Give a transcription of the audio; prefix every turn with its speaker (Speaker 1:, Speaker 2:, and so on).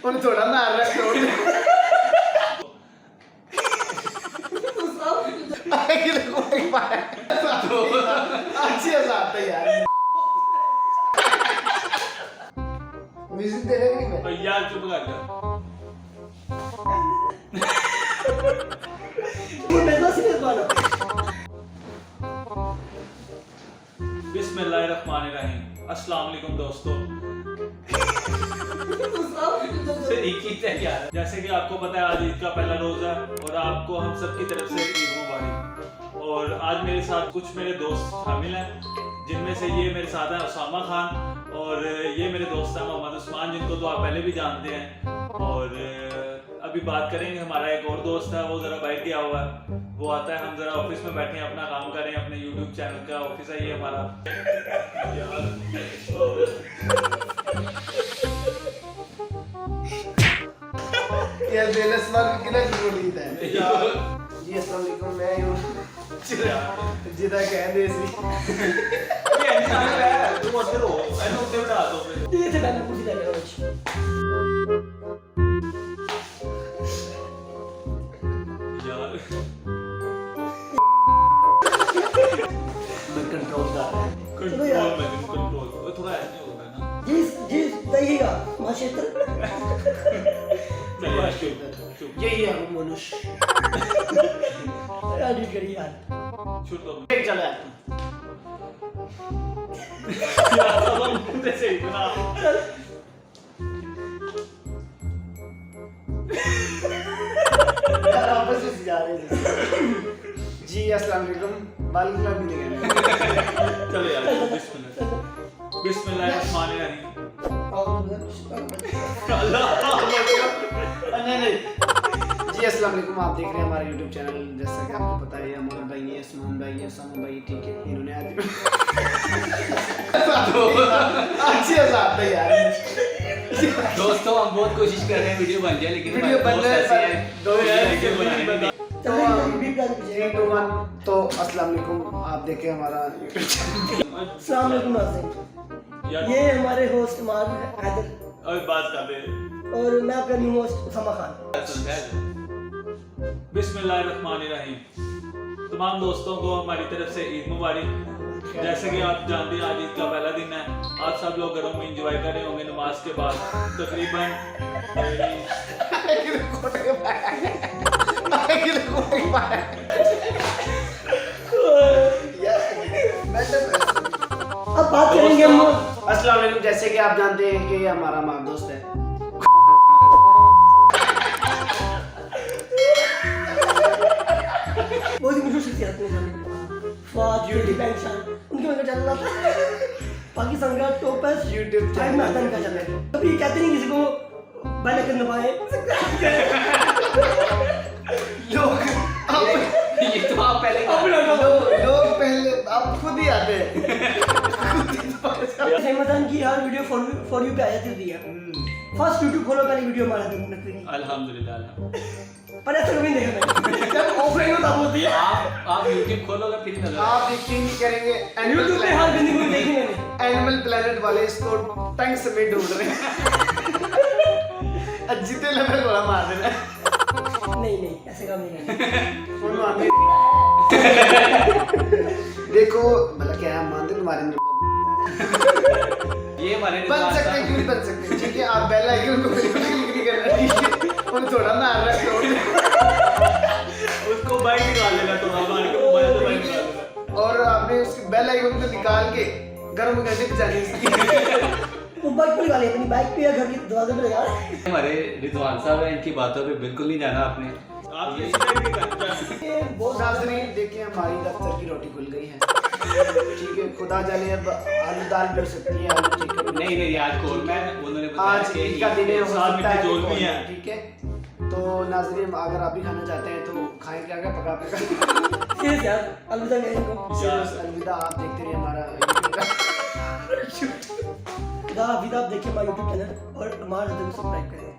Speaker 1: ਉਹਨੂੰ ਥੋੜਾ ਮਾਰ ਰਿਹਾ ਤੋੜ ਆਏ ਕਿ ਕੋਈ ਪਾਇਆ ਅੱਛੀ ਹਜ਼ਾਰ ਤੇ ਯਾਰ म्यूजिक दे रहे नहीं मैं
Speaker 2: यार चुप कर जा
Speaker 1: मैं तो सीरियस वाला
Speaker 2: बिस्मिल्लाहिर्रहमानिर्रहीम अस्सलाम वालेकुम दोस्तों एक ही है यार। जैसे कि आपको पता है आज ईद का पहला रोजा है और आपको हम सब की तरफ से ईद मुबारक। और आज मेरे साथ कुछ मेरे दोस्त शामिल हैं जिनमें से ये मेरे साथ हैं उसामा खान और ये मेरे दोस्त हैं मोहम्मद उस्मान जिनको तो आप पहले भी जानते हैं। और अभी बात करेंगे हमारा एक और दोस्त है वो ज़रा बाहर गया हुआ है, वो आता है, हम ज़रा ऑफिस में बैठे हैं अपना काम करें, अपने यूट्यूब चैनल का ऑफिस है ये हमारा।
Speaker 1: यार बेलस मार के कितना बोली था जी अस्सलाम वालेकुम मैं हूं जिदा कह दे सी
Speaker 2: ये इंसान है तू मत करो ऐसा उठे उठा दो
Speaker 1: ये थे मैंने पूछ लिया कुछ
Speaker 2: यार
Speaker 1: मैं कंट्रोल कर रहा हूं
Speaker 2: कंट्रोल में कंट्रोल थोड़ा ऐसे होता है ना
Speaker 1: जी दहीगा माशेतर यही है मनुष्य यार करी यार
Speaker 2: छूट दो
Speaker 1: एक चला
Speaker 2: यार सब मुंह से इतना
Speaker 1: यार आपस में जा रहे हैं जी अस्सलाम वालेकुम वालेकुम भी नहीं कहना
Speaker 2: चलो यार बिस्मिल्लाहिर्रहमानिर्रहीम
Speaker 1: नहीं जी अस्सलाम वालेकुम आप देख रहे हैं हमारा YouTube चैनल। जैसा कि आपको पता है अमर भाई है, उस्मान भाई है, उसामा भाई, ठीक है, इन्होंने आज अच्छी हज़ार है यार।
Speaker 3: दोस्तों हम बहुत कोशिश कर रहे हैं वीडियो बन जाए लेकिन
Speaker 1: वीडियो बन जाए दो
Speaker 3: यार
Speaker 1: तो अस्सलाम वालेकुम आप देखें हमारा YouTube चैनल। अस्सलाम वालेकुम नाज़रीन,
Speaker 2: यार
Speaker 4: ये हमारे होस्ट मान हैदर
Speaker 2: अभी बात कर रहे हैं
Speaker 4: और मैं आपका न्यू होस्ट उसामा खान।
Speaker 2: बिस्मिल्लाहिर्रहमानिर्रहीम तमाम दोस्तों को हमारी तरफ से ईद मुबारक। जैसे कि आप जानते हैं आज ईद का पहला दिन है, आप सब लोग घरों में एंजॉय कर रहे होंगे नमाज के बाद तकरीबन।
Speaker 4: अब बात करेंगे हम
Speaker 1: अस्सलाम वालेकुम, जैसे कि आप जानते हैं कि ये हमारा हमारा दोस्त है।
Speaker 4: बहुत ही मशहूर शख्सियत है फाज ब्यूटी पेंशन उनके मेरे चैनल आता है पाकिस्तान का टॉपेस्ट
Speaker 1: YouTube
Speaker 4: टाइम में आता है इनका चैनल। कभी कहते नहीं किसी को बेल आइकन दबाएं
Speaker 1: लोग
Speaker 3: ये तो आप पहले
Speaker 1: लोग पहले आप खुद ही आते हैं।
Speaker 4: अमेज़न की हर वीडियो फॉर यू पे आ जाती है। फर्स्ट YouTube खोलो पहली वीडियो हमारा देखने
Speaker 2: अल्हम्दुलिल्लाह
Speaker 4: पर ऐसा कभी नहीं देखा मैं जब ऑफलाइन होता होती है
Speaker 3: आप YouTube खोलोगे फिर नजर
Speaker 1: आप यकीन नहीं करेंगे
Speaker 4: YouTube पे हर गंदी मूवी देखी मैंने।
Speaker 1: एनिमल प्लेनेट वाले इसको टंग समेत ढूंढ रहे हैं। जितने लेवल वाला मार देना
Speaker 4: नहीं ऐसे काम नहीं करना।
Speaker 1: देखो मतलब क्या है मानते तुम्हारे अंदर
Speaker 3: ये हमारे
Speaker 1: बन सकते हैं, क्यों नहीं बन सकते, ठीक है। आप बेल आइकन को बिल्कुल क्लिक नहीं करना, ठीक है। उन्हें थोड़ा मार रहा है
Speaker 2: उसको बाइक निकाल लेना थोड़ा मार के मोबाइल से बाइक निकाल लेना
Speaker 1: और आपने उसकी बेल आइकन को निकाल के गर्म करने की जानी इसकी।
Speaker 4: वो बाइक पे लगा लिया अपनी बाइक पे या घर के दरवाजे पे लगा
Speaker 3: हमारे रिजवान साहब हैं, इनकी बातों पे बिल्कुल नहीं जाना आपने।
Speaker 2: आप ये स्टाइल नहीं करते हैं।
Speaker 4: ये बहुत
Speaker 1: नाज़रीन देखिए हमारी दफ्तर की रोटी खुल गई है, ठीक है। खुदा जाने अब आलू दाल मिल सकती है, आलू चिकन
Speaker 3: नहीं आज कोरमा है, उन्होंने बताया
Speaker 1: आज
Speaker 3: कि
Speaker 1: ईद का दिन है, हो
Speaker 2: साथ
Speaker 1: सकता है
Speaker 2: मिट्टी जोड़
Speaker 1: कि
Speaker 2: भी है।
Speaker 1: ठीक है। तो नाज़रीन अगर आप भी खाना चाहते हैं तो खाएं, क्या क्या पका पका।
Speaker 4: सीरियस यार अलविदा कहने को
Speaker 1: अलविदा, आप देखते रहिए हमारा YouTube का
Speaker 4: खुदा हाफिज़। आप देखिए हमारा YouTube चैनल और हमारा सब्सक्राइब करें।